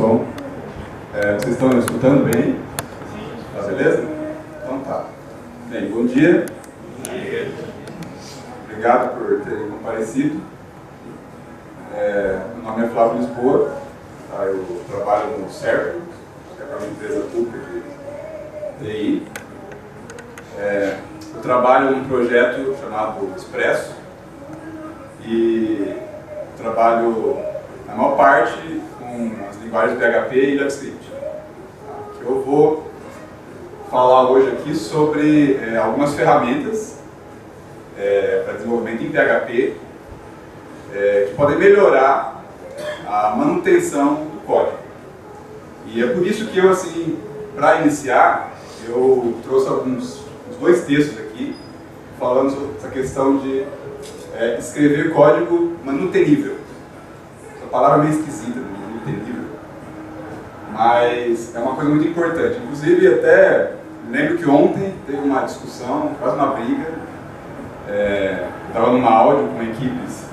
som. Vocês estão me escutando bem? Tá, beleza? Então tá. Bem, bom dia. Obrigado por terem comparecido. Meu nome é Flávio Lisboa. Tá? Eu trabalho no CERCO, que é uma empresa pública de TI. Eu trabalho num projeto chamado Expresso e trabalho, na maior parte, com as linguagens PHP e JavaScript. Eu vou falar hoje aqui sobre algumas ferramentas para desenvolvimento em PHP que podem melhorar a manutenção do código. E é por isso que eu, assim, para iniciar, eu trouxe uns dois textos aqui falando sobre essa questão de escrever código manutenível. Essa palavra é meio esquisita, manutenível, mas é uma coisa muito importante. Inclusive, até lembro que ontem teve uma discussão, quase uma briga. Estava numa áudio com equipes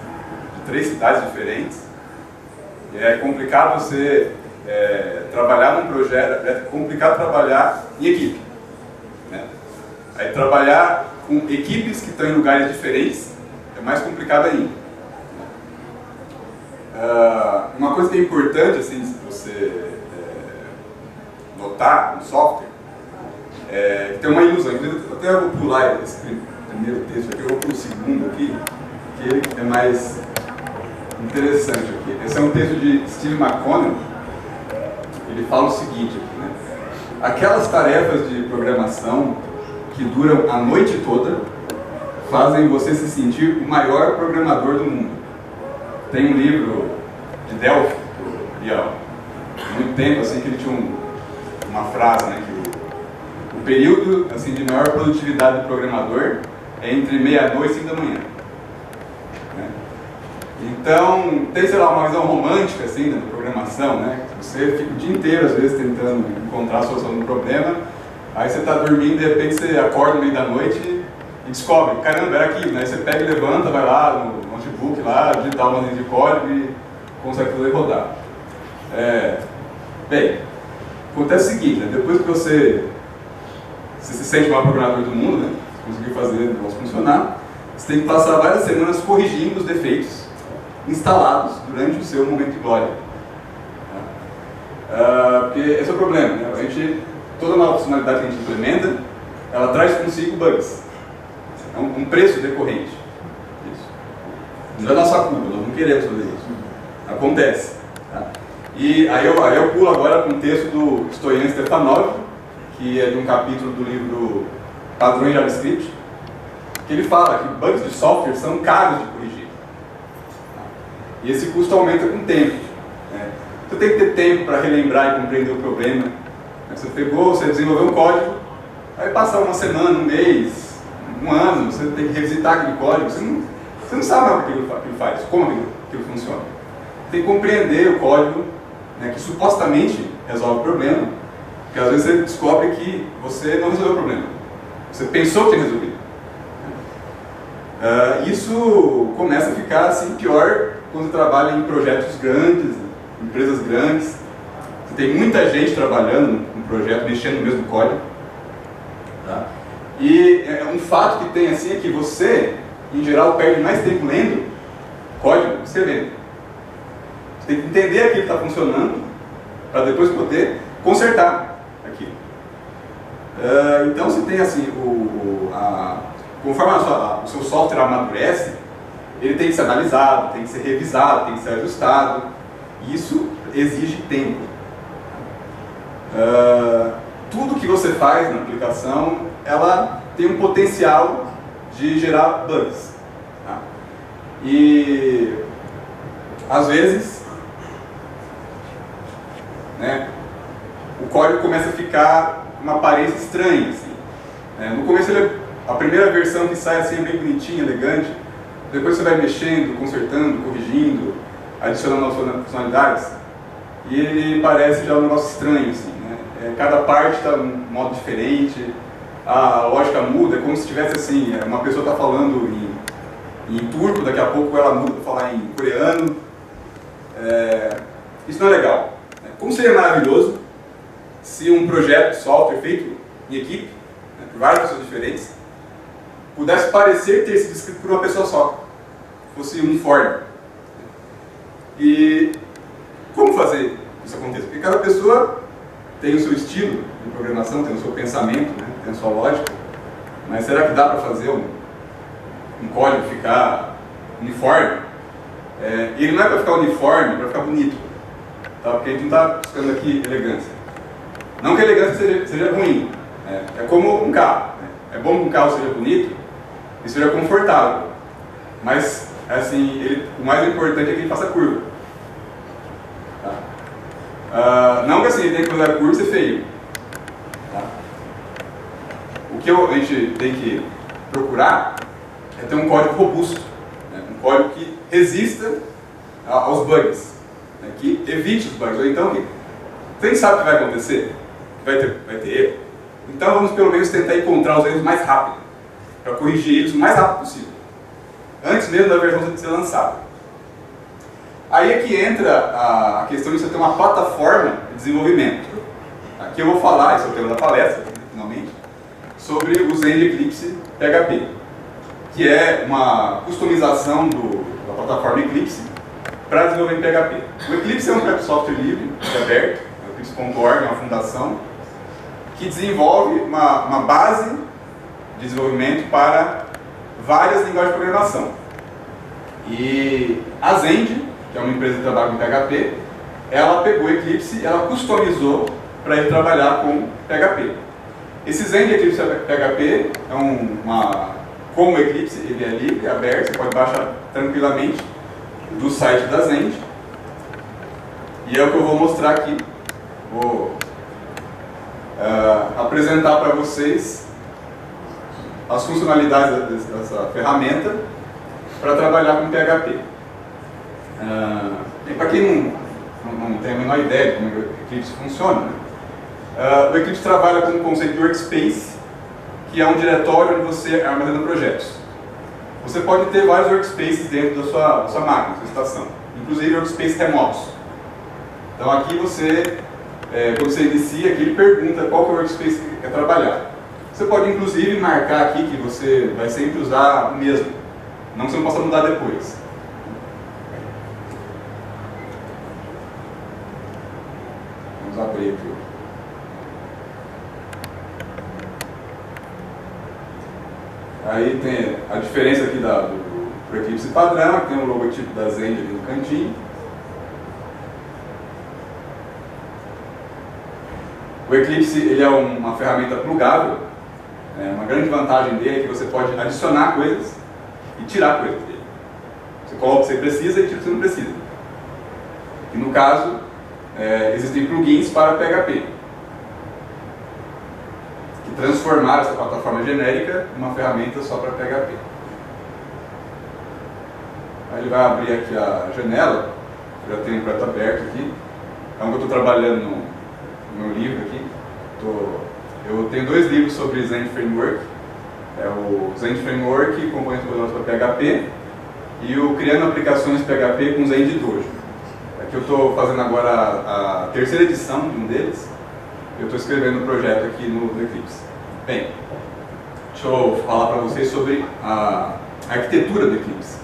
de 3 cidades diferentes. E é complicado você trabalhar num projeto, é complicado trabalhar em equipe, né? Aí trabalhar com equipes que estão em lugares diferentes é mais complicado ainda. Uma coisa que é importante, assim, se você notar no software, que tem uma ilusão. Eu até vou pular esse primeiro texto aqui, eu vou para o segundo aqui, que ele é mais interessante aqui. Esse é um texto de Steve McConnell. Ele fala o seguinte aqui, né? Aquelas tarefas de programação que duram a noite toda fazem você se sentir o maior programador do mundo. Tem um livro de Delphi, que eu li há muito tempo, assim, que ele tinha uma frase, né, que o período, assim, de maior produtividade do programador é entre meia-noite e 5 da manhã. Né? Então, tem, sei lá, uma visão romântica, assim, da programação, né? Você fica o dia inteiro, às vezes, tentando encontrar a solução do problema, aí você está dormindo, de repente você acorda no meio da noite e descobre, caramba, era aquilo, né? Você pega e levanta, vai lá no notebook, lá, digitar uma linha de código e consegue fazer rodar. Bem, acontece o seguinte, né? Depois que você se sente o maior programador do mundo, né? Você conseguiu fazer o negócio funcionar, você tem que passar várias semanas corrigindo os defeitos instalados durante o seu momento de glória. Porque esse é o problema, né? Toda nova funcionalidade que a gente implementa, ela traz consigo bugs. É um preço decorrente. Isso. Não é nossa culpa, nós não queremos fazer isso. Acontece. Tá? E aí eu pulo agora para um texto do Stoyan Stefanov, que é de um capítulo do livro Padrões JavaScript, que ele fala que bugs de software são caros de corrigir. Tá? E esse custo aumenta com o tempo. Né? Você tem que ter tempo para relembrar e compreender o problema. Você você desenvolveu um código, aí passa uma semana, um mês, um ano, você tem que revisitar aquele código, você não sabe mais o que aquilo faz, como aquilo funciona. Tem que compreender o código, né, que supostamente resolve o problema, porque às vezes você descobre que você não resolveu o problema, você pensou que tinha resolvido. Isso começa a ficar assim, pior quando você trabalha em projetos grandes, empresas grandes. Você tem muita gente trabalhando no projeto, mexendo no mesmo código. Tá? E um fato que tem assim é que você, em geral, perde mais tempo lendo código que escrevendo. Você tem que entender aquilo que está funcionando para depois poder consertar aquilo. Então você tem assim, conforme o seu software amadurece, ele tem que ser analisado, tem que ser revisado, tem que ser ajustado. Isso exige tempo. Tudo que você faz na aplicação, ela tem um potencial de gerar bugs. Tá? E às vezes, né, o código começa a ficar com uma aparência estranha. Assim. No começo, a primeira versão que sai assim, é bem bonitinha, elegante. Depois você vai mexendo, consertando, corrigindo, adicionando novas funcionalidades, e ele parece já um negócio estranho. Assim, né? Cada parte está de um modo diferente, a lógica muda, é como se tivesse assim, uma pessoa está falando em turco, daqui a pouco ela muda para falar em coreano. Isso não é legal. como seria maravilhoso se um projeto de software feito em equipe, né, por várias pessoas diferentes, pudesse parecer ter sido escrito por uma pessoa só, fosse uniforme. E como fazer isso acontecer? Porque cada pessoa tem o seu estilo de programação, tem o seu pensamento, né, tem a sua lógica, mas será que dá para fazer um código ficar uniforme? E ele não é para ficar uniforme, é para ficar bonito, tá? Porque a gente não está buscando aqui elegância. Não que a elegância seja ruim, é como um carro, né? É bom que um carro seja bonito e seja confortável, mas assim, o mais importante é que ele faça curva. Tá? Não que assim, ele tem que fazer a curva e ser feio. Tá? O que a gente tem que procurar é ter um código robusto, né? Um código que resista aos bugs, né? Que evite os bugs. Ou então, a gente sabe o que vai acontecer, vai ter erro. Então vamos pelo menos tentar encontrar os erros mais rápido, para corrigir eles o mais rápido possível, antes mesmo da versão ser lançada. Aí é que entra a questão de você ter uma plataforma de desenvolvimento. Aqui eu vou falar, esse é o tema da palestra, finalmente, sobre o Zend Eclipse PHP, que é uma customização da plataforma Eclipse para desenvolver em PHP. O Eclipse é um projeto de software livre, aberto, o Eclipse.org é uma fundação que desenvolve uma base de desenvolvimento para várias linguagens de programação. E a Zend, que é uma empresa que trabalha com PHP, ela pegou o Eclipse e ela customizou para ele trabalhar com PHP. Esse Zend Eclipse PHP como o Eclipse, ele é livre, aberto, você pode baixar tranquilamente do site da Zend. E é o que eu vou mostrar aqui. Vou apresentar para vocês as funcionalidades dessa ferramenta para trabalhar com PHP. E para quem não tem a menor ideia de como o Eclipse funciona, né? O Eclipse trabalha com o conceito de workspace, que é um diretório onde você armazena projetos. Você pode ter vários workspaces dentro da sua máquina, da sua estação, inclusive workspaces remotos. Então aqui quando você inicia, aqui ele pergunta qual que é o workspace que quer trabalhar. Você pode inclusive marcar aqui que você vai sempre usar o mesmo, não que você não possa mudar depois. Vamos abrir aqui. Aí tem a diferença aqui do Eclipse padrão, que tem o logotipo da Zend ali no cantinho. O Eclipse ele é uma ferramenta plugável. Uma grande vantagem dele é que você pode adicionar coisas e tirar coisas dele. Você coloca o que você precisa e tira o que você não precisa. E no caso, existem plugins para PHP, que transformaram essa plataforma genérica em uma ferramenta só para PHP. Aí ele vai abrir aqui a janela, já tem um projeto aberto aqui. É onde eu estou trabalhando no meu livro aqui. Eu tenho 2 livros sobre Zend Framework. É o Zend Framework, componentes poderosos para PHP, e o Criando Aplicações PHP com Zend Dojo. Aqui eu estou fazendo agora a 3ª edição de um deles. Eu estou escrevendo um projeto aqui no Eclipse. Bem, deixa eu falar para vocês sobre a arquitetura do Eclipse.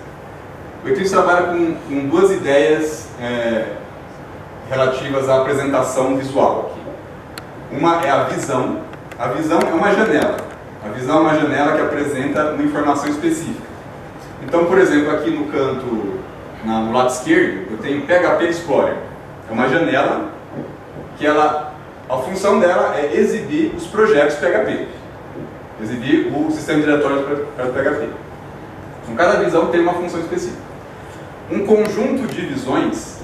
O Eclipse trabalha com 2 ideias relativas à apresentação visual aqui. Uma é a visão. A visão é uma janela. A visão é uma janela que apresenta uma informação específica. Então, por exemplo, aqui no canto, no lado esquerdo, eu tenho PHP Explorer. É uma janela que a função dela é exibir os projetos PHP. Exibir o sistema diretório para PHP. Então, cada visão tem uma função específica. Um conjunto de visões,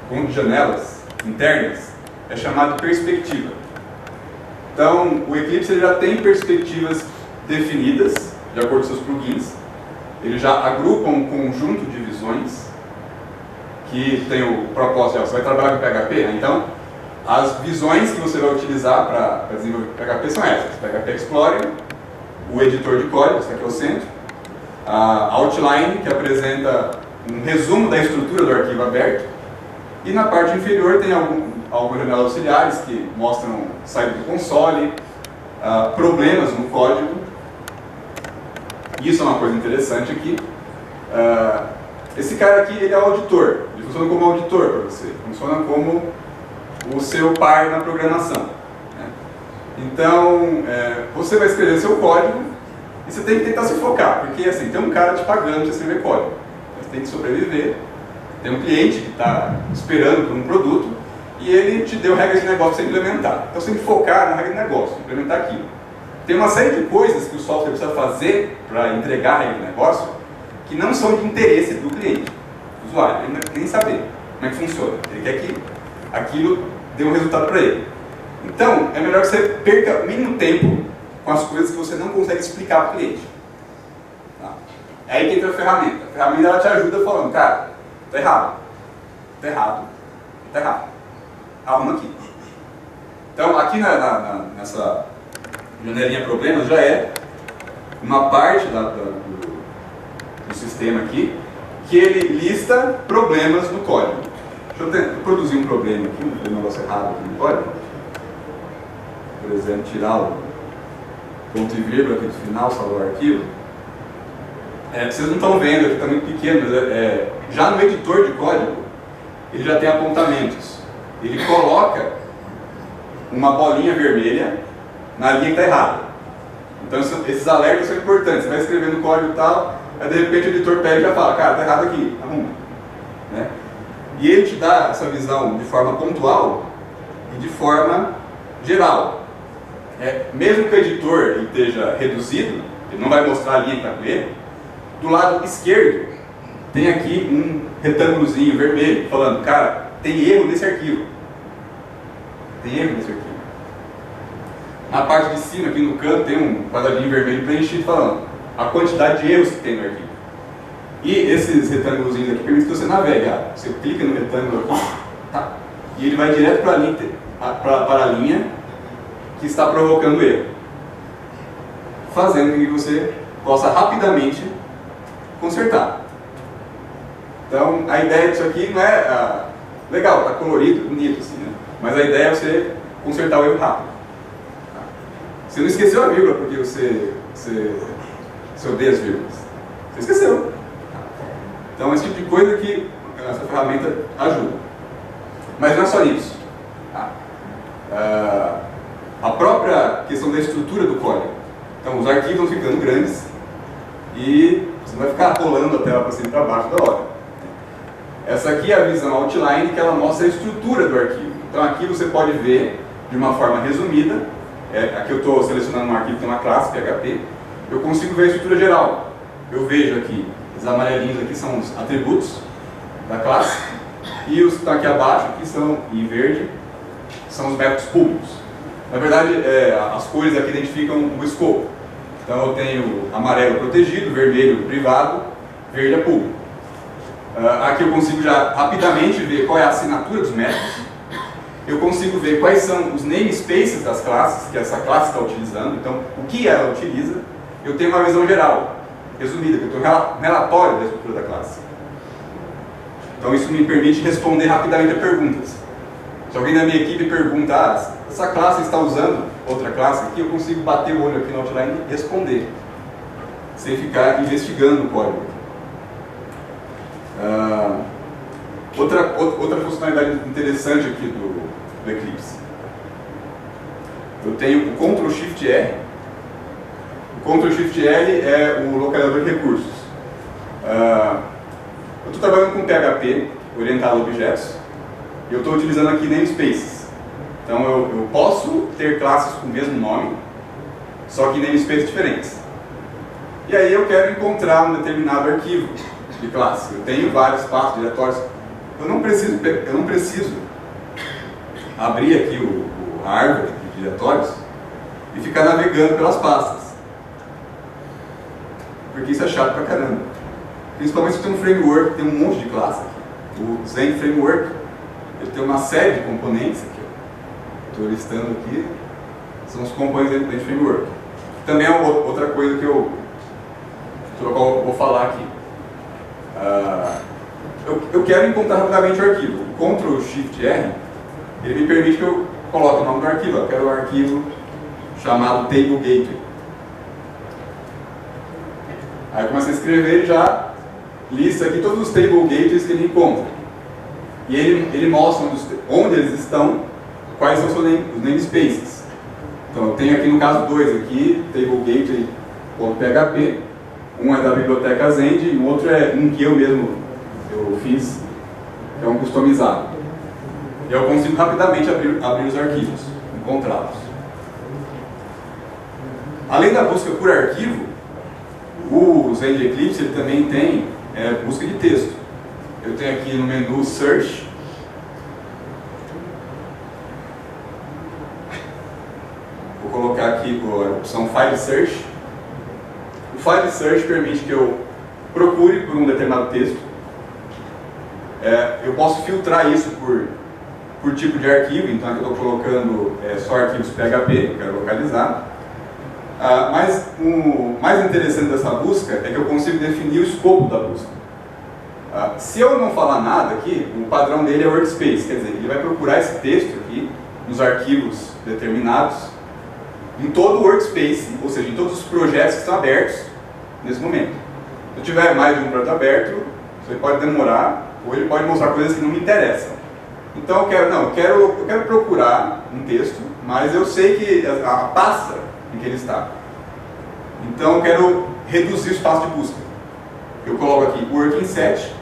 conjunto de janelas internas, é chamado de perspectiva. Então, o Eclipse ele já tem perspectivas definidas, de acordo com seus plugins. Ele já agrupa um conjunto de visões que tem o propósito, você vai trabalhar com PHP, então as visões que você vai utilizar para desenvolver PHP são essas: PHP Explorer, o editor de código, esse aqui é o centro, a Outline, que apresenta um resumo da estrutura do arquivo aberto, e na parte inferior tem algumas janelas auxiliares que mostram saída do console, problemas no código. Isso é uma coisa interessante aqui. Esse cara aqui, ele é o auditor. Ele funciona como auditor para você. Funciona como o seu par na programação, né? Então, você vai escrever seu código e você tem que tentar se focar, porque assim, tem um cara te pagando para escrever código. Você tem que sobreviver. Tem um cliente que está esperando por um produto e ele te deu regras de negócio para você implementar. Então você tem que focar na regra de negócio, implementar aquilo. Tem uma série de coisas que o software precisa fazer para entregar a regra de negócio que não são de interesse do cliente, do usuário. Ele não quer nem saber como é que funciona. Ele quer que aquilo dê um resultado para ele. Então, é melhor que você perca o mínimo tempo com as coisas que você não consegue explicar para o cliente. Tá? É aí que entra a ferramenta. A ferramenta ela te ajuda falando, cara, está errado, está errado, está errado. Arruma aqui. Então, aqui nessa janelinha problemas já é uma parte do sistema aqui que ele lista problemas no código. Deixa eu produzir um problema aqui, um negócio errado aqui no código. Por exemplo, tirar o ponto e vírgula aqui do final, salvar o arquivo. Vocês não estão vendo aqui, está muito pequeno, mas já no editor de código, ele já tem apontamentos. Ele coloca uma bolinha vermelha na linha que está errada. Então esses alertas são importantes. Você vai escrevendo código e tal, aí de repente o editor pega e já fala, cara, está errado aqui, arruma. Né? E ele te dá essa visão de forma pontual e de forma geral. Mesmo que o editor ele esteja reduzido, ele não vai mostrar a linha que está com ele, do lado esquerdo tem aqui um retângulozinho vermelho falando, cara, tem erro nesse arquivo. Tem erro nesse arquivo. Na parte de cima, aqui no canto, tem um quadradinho vermelho preenchido falando a quantidade de erros que tem no arquivo. E esses retângulozinhos aqui permitem que você navegue. Você clica no retângulo aqui, tá? E ele vai direto para a linha que está provocando erro, fazendo com que você possa rapidamente consertar. Então, a ideia disso aqui não é legal, está colorido, bonito assim, né? Mas a ideia é você consertar o erro rápido. Tá? Você não esqueceu a vírgula porque você odeia as vírgulas. Você esqueceu. Então, esse tipo de coisa que essa ferramenta ajuda. Mas não é só isso. Tá? A própria questão da estrutura do código. Então, os arquivos vão ficando grandes e você não vai ficar rolando a tela para cima e para baixo da hora. Essa aqui é a visão outline que ela mostra a estrutura do arquivo. Então, aqui você pode ver de uma forma resumida. Aqui eu estou selecionando um arquivo que tem uma classe, PHP. Eu consigo ver a estrutura geral. Eu vejo aqui, os amarelinhos aqui são os atributos da classe. E os que estão aqui abaixo, aqui são, em verde, são os métodos públicos. Na verdade, as cores aqui identificam o escopo. Então eu tenho amarelo protegido, vermelho privado, verde é público. Aqui eu consigo já rapidamente ver qual é a assinatura dos métodos. Eu consigo ver quais são os namespaces das classes, que essa classe está utilizando, então o que ela utiliza. Eu tenho uma visão geral, resumida, que eu tenho um relatório da estrutura da classe. Então isso me permite responder rapidamente a perguntas. Se alguém da minha equipe pergunta, essa classe está usando outra classe aqui, eu consigo bater o olho aqui no outline e responder, sem ficar investigando o código. Outra funcionalidade interessante aqui do Eclipse. Eu tenho o Ctrl+Shift+R. O Ctrl+Shift+R é o localizador de recursos. Eu estou trabalhando com PHP, orientado a objetos, e eu estou utilizando aqui namespaces. Então eu posso ter classes com o mesmo nome, só que em namespaces diferentes. E aí eu quero encontrar um determinado arquivo de classe. Eu tenho vários passos, diretórios. Eu não preciso abrir aqui a árvore de diretórios e ficar navegando pelas pastas. Porque isso é chato pra caramba. Principalmente se tem um framework, tem um monte de classe aqui. O Zen Framework, ele tem uma série de componentes aqui. Estou listando aqui, são os componentes dentro do framework. Também é outra coisa sobre a qual eu vou falar aqui. Eu quero encontrar rapidamente o arquivo. O Ctrl+Shift+R ele me permite que eu coloque o nome do arquivo. Eu quero um arquivo chamado Table Gateway. Aí eu começo a escrever, ele já lista aqui todos os Table Gateways que ele encontra. E ele mostra onde eles estão, quais são os namespaces. Então eu tenho aqui no caso dois aqui, Table Gateway.php. Um é da biblioteca Zend e o outro é um que eu mesmo fiz, que é um customizado. E eu consigo rapidamente abrir os arquivos, encontrá-los. Além da busca por arquivo, o Zend Eclipse ele também tem busca de texto. Eu tenho aqui no menu Search. Vou colocar aqui a opção File Search. O File Search permite que eu procure por um determinado texto. Eu posso filtrar isso por tipo de arquivo, então aqui eu estou colocando só arquivos PHP, que eu quero localizar. Mas o mais interessante dessa busca é que eu consigo definir o escopo da busca. Se eu não falar nada aqui, o padrão dele é workspace, quer dizer, ele vai procurar esse texto aqui nos arquivos determinados em todo o workspace, ou seja, em todos os projetos que estão abertos nesse momento. Se eu tiver mais de um projeto aberto, isso aí pode demorar, ou ele pode mostrar coisas que não me interessam. Então eu quero procurar um texto, mas eu sei que a pasta em que ele está. Então eu quero reduzir o espaço de busca. Eu coloco aqui Working Set,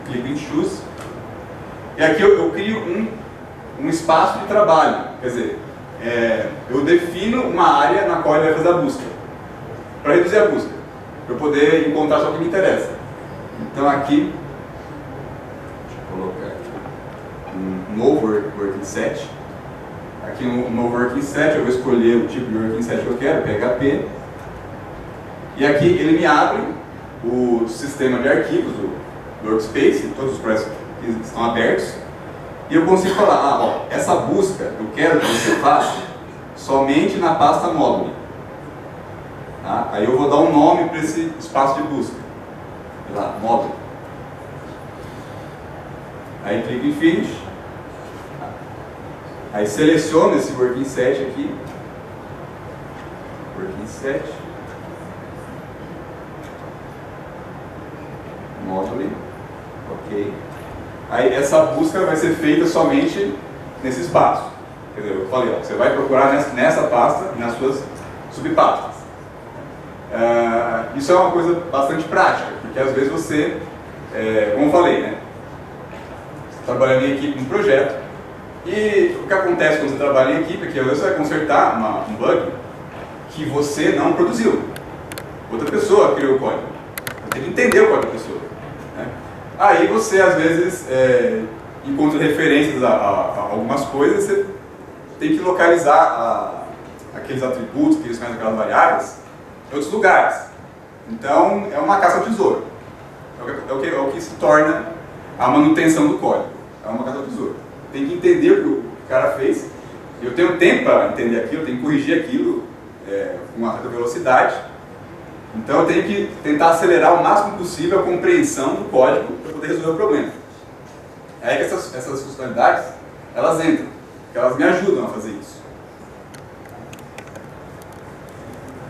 clico em Choose, e aqui eu crio um espaço de trabalho. Quer dizer, eu defino uma área na qual ele vai fazer a busca, para reduzir a busca, para eu poder encontrar só o que me interessa. Então aqui, deixa eu colocar aqui um novo Working Set. Aqui no novo Working Set eu vou escolher o tipo de Working Set que eu quero, PHP. E aqui ele me abre o sistema de arquivos do Workspace, todos os projetos que estão abertos. E eu consigo falar, essa busca eu quero que você faça somente na pasta módulo. Tá? Aí eu vou dar um nome para esse espaço de busca. Sei lá, módulo. Aí clico em Finish. Aí seleciono esse Working Set aqui. Working Set. Módulo. Ok. Aí essa busca vai ser feita somente nesse espaço. Quer dizer, eu falei, você vai procurar nessa pasta e nas suas subpastas. Isso é uma coisa bastante prática, porque às vezes você, como eu falei, né, você trabalha em equipe num projeto, e o que acontece quando você trabalha em equipe é que às vezes você vai consertar um bug que você não produziu. Outra pessoa criou o código. Você tem que entender o código da pessoa. Né? Aí você às vezes encontra referências a algumas coisas, você tem que localizar aqueles atributos, aquelas variáveis em outros lugares. Então é uma caça ao tesouro. É o que se torna a manutenção do código. É uma caça ao tesouro. Tem que entender o que o cara fez. Eu tenho tempo para entender aquilo, eu tenho que corrigir aquilo com uma certa velocidade. Então eu tenho que tentar acelerar o máximo possível a compreensão do código para poder resolver o problema. É aí que essas funcionalidades, elas entram, porque elas me ajudam a fazer isso.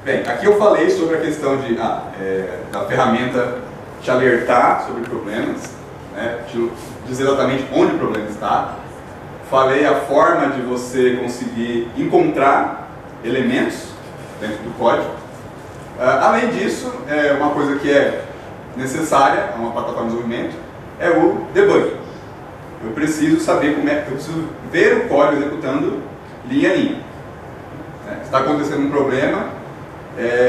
Bem, aqui eu falei sobre a questão da ferramenta te alertar sobre problemas, né, te dizer exatamente onde o problema está. Falei a forma de você conseguir encontrar elementos dentro do código. Além disso, uma coisa que é necessária a uma plataforma de desenvolvimento é o debug. Eu preciso saber eu preciso ver o código executando linha a linha. Se está acontecendo um problema,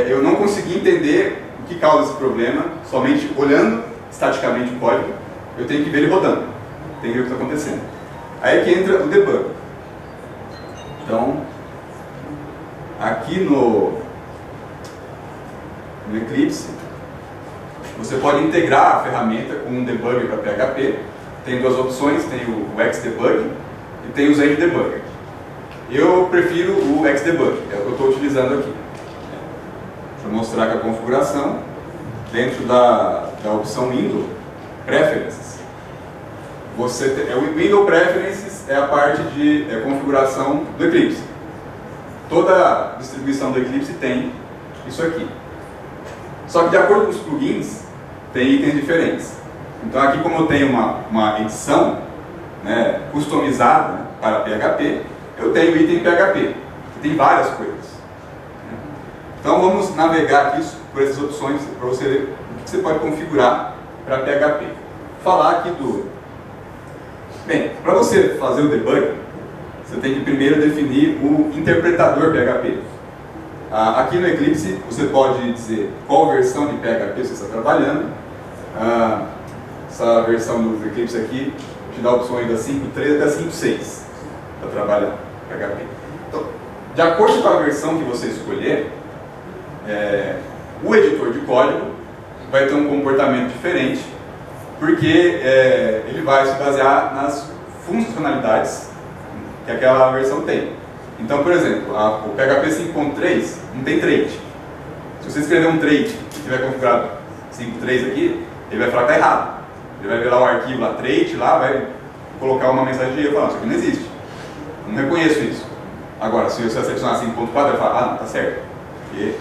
eu não consegui entender o que causa esse problema somente olhando estaticamente o código. Eu tenho que ver ele rodando, tenho que ver o que está acontecendo. Aí é que entra o debug. Então, aqui no Eclipse, você pode integrar a ferramenta com um debugger para PHP. Tem duas opções, tem o Xdebug e tem o Zend Debugger. Eu prefiro o Xdebug, é o que eu estou utilizando aqui. Deixa eu mostrar aqui a configuração. Dentro da opção Window Preferences, o Window Preferences Eclipse é a parte de configuração do Eclipse. Toda distribuição do Eclipse tem isso aqui. Só que de acordo com os plugins, tem itens diferentes. Então aqui, como eu tenho uma edição, né, customizada, né, para PHP, eu tenho o item PHP, que tem várias coisas. Então vamos navegar aqui por essas opções para você ver o que você pode configurar para PHP. Vou falar aqui do... Bem, para você fazer o debug, você tem que primeiro definir o interpretador PHP. Aqui no Eclipse você pode dizer qual versão de PHP você está trabalhando. Essa versão do Eclipse aqui te dá opções da 5.3 até 5.6 para trabalhar PHP. Então, de acordo com a versão que você escolher, o editor de código vai ter um comportamento diferente, porque ele vai se basear nas funcionalidades que aquela versão tem. Então, por exemplo, o PHP 5.3 não tem trait. Se você escrever um trait e tiver configurado 5.3 aqui, ele vai falar que está errado. Ele vai virar um arquivo lá, trait, lá, vai colocar uma mensagem de erro e falar, isso aqui não existe. Eu não reconheço isso. Agora, se você selecionar 5.4, vai falar, não, está certo. Porque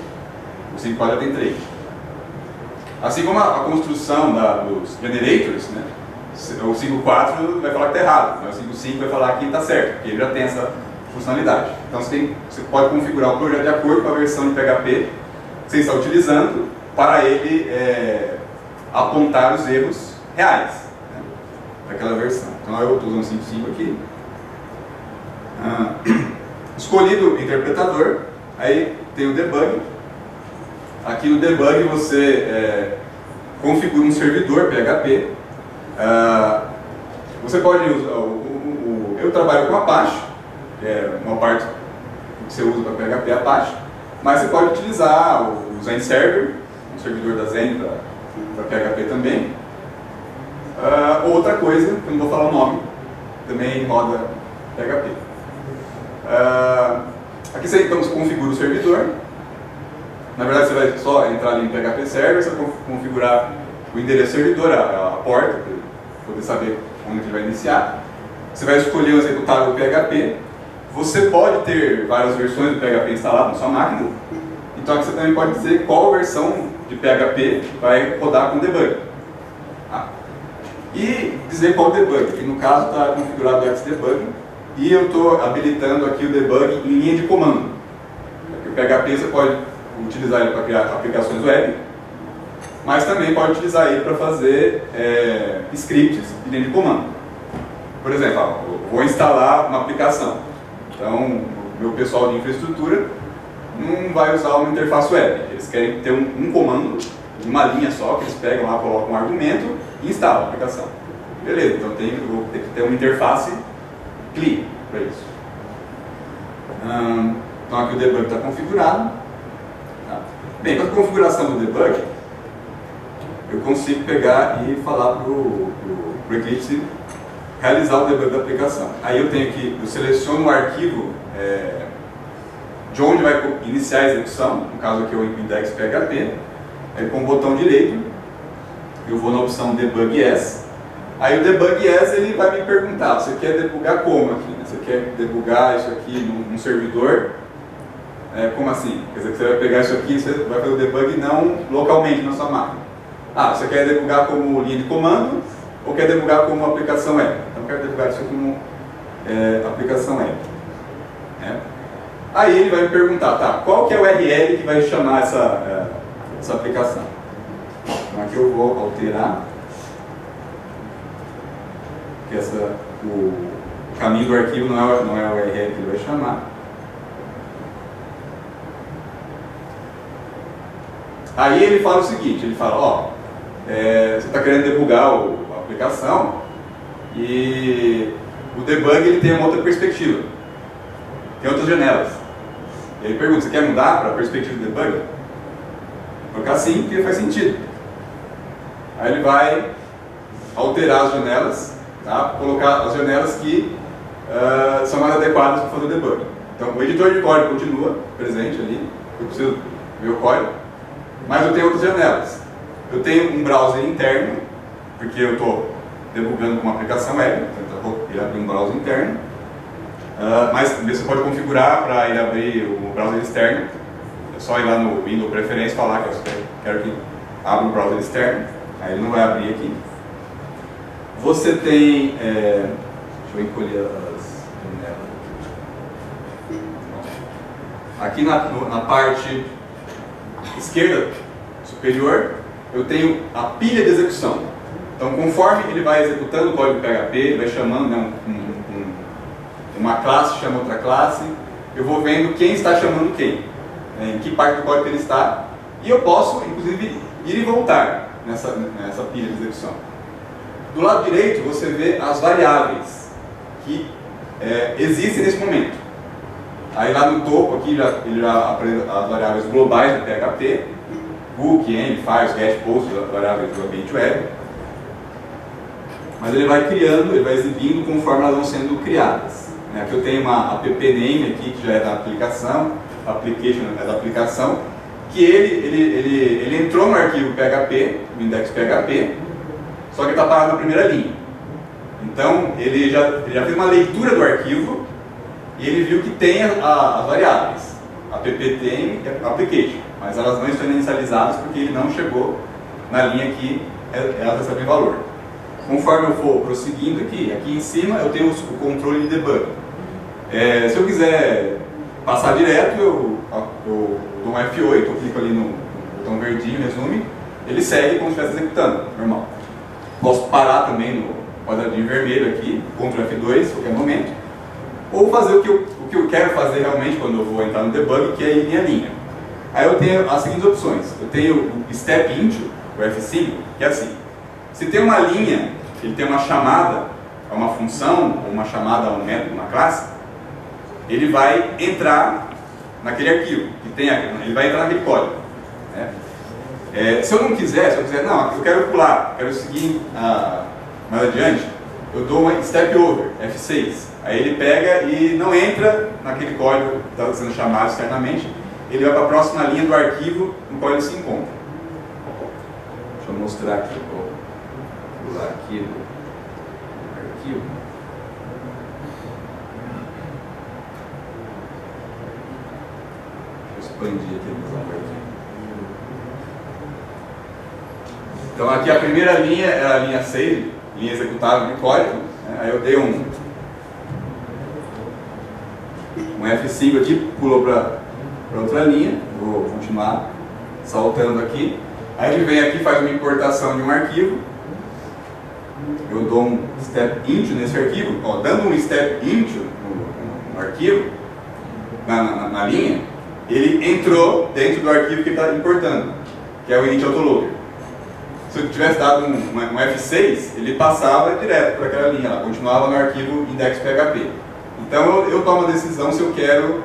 o 5.4 já tem trait. Assim como a construção dos generators, né? O 5.4 vai falar que está errado, mas o 5.5 vai falar que está certo, porque ele já tem essa funcionalidade. Então você pode configurar o projeto de acordo com a versão de PHP que você está utilizando para ele apontar os erros reais, né, daquela versão. Então eu estou usando 5.5 aqui. Escolhido o interpretador, aí tem o debug. Aqui no debug você configura um servidor PHP. Você pode usar eu trabalho com Apache, que é uma parte que você usa para PHP Apache, mas você pode utilizar o Zen Server, um servidor da Zen para PHP também. Outra coisa, que eu não vou falar o nome, também roda PHP. Aqui você então configura o servidor. Na verdade você vai só entrar ali em PHP Server, você vai configurar o endereço servidor, a porta, para poder saber onde ele vai iniciar. Você vai escolher o executável PHP. Você pode ter várias versões do PHP instalado na sua máquina. Então aqui você também pode dizer qual versão de PHP vai rodar com debug. E dizer qual debug, que no caso está configurado o Xdebug. E eu estou habilitando aqui o debug em linha de comando. O PHP você pode utilizar ele para criar aplicações web, mas também pode utilizar ele para fazer scripts de linha de comando. Por exemplo, eu vou instalar uma aplicação. Então, o meu pessoal de infraestrutura não vai usar uma interface web. Eles querem ter um comando, uma linha só, que eles pegam lá, colocam um argumento e instalam a aplicação. Beleza, então eu vou ter que ter uma interface CLI para isso. Então aqui o debug está configurado. Bem, com a configuração do debug, eu consigo pegar e falar para o Eclipse realizar o debug da aplicação. Aí eu seleciono o arquivo de onde vai iniciar a execução, no caso aqui é o index PHP, aí com o botão direito, eu vou na opção Debug As. Aí o Debug As ele vai me perguntar, você quer debugar como aqui? Né? Você quer debugar isso aqui num servidor? Como assim? Quer dizer que você vai pegar isso aqui e você vai fazer o debug não localmente na sua máquina. Você quer debugar como linha de comando ou quer debugar como aplicação web? Então eu quero debugar isso aqui como aplicação web. Aí ele vai me perguntar, qual que é o URL que vai chamar essa aplicação? Então aqui eu vou alterar que o caminho do arquivo não é o URL que ele vai chamar. Aí ele fala o seguinte, ele fala, você está querendo debugar a aplicação e o debug ele tem uma outra perspectiva, tem outras janelas. Ele pergunta, você quer mudar para a perspectiva do debug? Vou colocar sim, porque faz sentido. Aí ele vai alterar as janelas, colocar as janelas que são mais adequadas para fazer o debug. Então o editor de código continua presente ali, eu preciso ver o código. Mas eu tenho outras janelas. Eu tenho um browser interno, porque eu estou debugando com uma aplicação web, então ele abre um browser interno, mas você pode configurar para ele abrir o browser externo. É só ir lá no Windows Preferência e falar que eu quero que abra um browser externo, aí ele não vai abrir aqui. Você tem, deixa eu encolher as janelas aqui na parte esquerda superior, eu tenho a pilha de execução. Então, conforme ele vai executando o código PHP, ele vai chamando, né, uma classe chama outra classe, eu vou vendo quem está chamando quem, em que parte do código ele está, e eu posso, inclusive, ir e voltar nessa pilha de execução. Do lado direito, você vê as variáveis que existem nesse momento. Aí lá no topo, aqui, ele já apresenta as variáveis globais do PHP, book, end, files, get, post, as variáveis do ambiente web. Mas ele vai criando, ele vai exibindo conforme elas vão sendo criadas. Aqui eu tenho uma app name aqui, que já é da aplicação, application é da aplicação, que ele entrou no arquivo PHP, no index PHP, só que está parado na primeira linha. Então, ele já fez uma leitura do arquivo e ele viu que tem as variáveis, app tem application, mas elas não estão inicializadas porque ele não chegou na linha que elas recebem valor. Conforme eu for prosseguindo aqui em cima eu tenho o controle de debug. Se eu quiser passar direto, eu dou um F8, eu clico ali no botão verdinho, resume, ele segue como se estivesse executando, normal. Posso parar também no quadradinho vermelho aqui, Ctrl F2, a qualquer momento, ou fazer o que eu quero fazer realmente quando eu vou entrar no debug, que é ir linha a linha. Aí eu tenho as seguintes opções. Eu tenho o Step Into, o F5, que é assim. Se tem uma linha, ele tem uma chamada a uma função, ou uma chamada a um método, uma classe, ele vai entrar naquele arquivo, ele vai entrar naquele código. Né? Se eu quiser, não, eu quero pular, quero seguir mais adiante, eu dou uma Step Over, F6. Aí ele pega e não entra naquele código que está sendo chamado externamente, ele vai para a próxima linha do arquivo no qual ele se encontra. Deixa eu mostrar aqui, vou pular aqui no arquivo. Expandir aqui no arquivo. Então aqui a primeira linha é a linha 6, linha executável de código. Né? Aí eu dei um F5 aqui, pulou para outra linha, vou continuar saltando aqui. Aí ele vem aqui, faz uma importação de um arquivo. Eu dou um Step Into nesse arquivo, dando um Step Into no arquivo, na linha, ele entrou dentro do arquivo que ele está importando, que é o init autoloader. Se eu tivesse dado um F6, ele passava direto para aquela linha, ela continuava no arquivo index.php. Então eu tomo a decisão se eu quero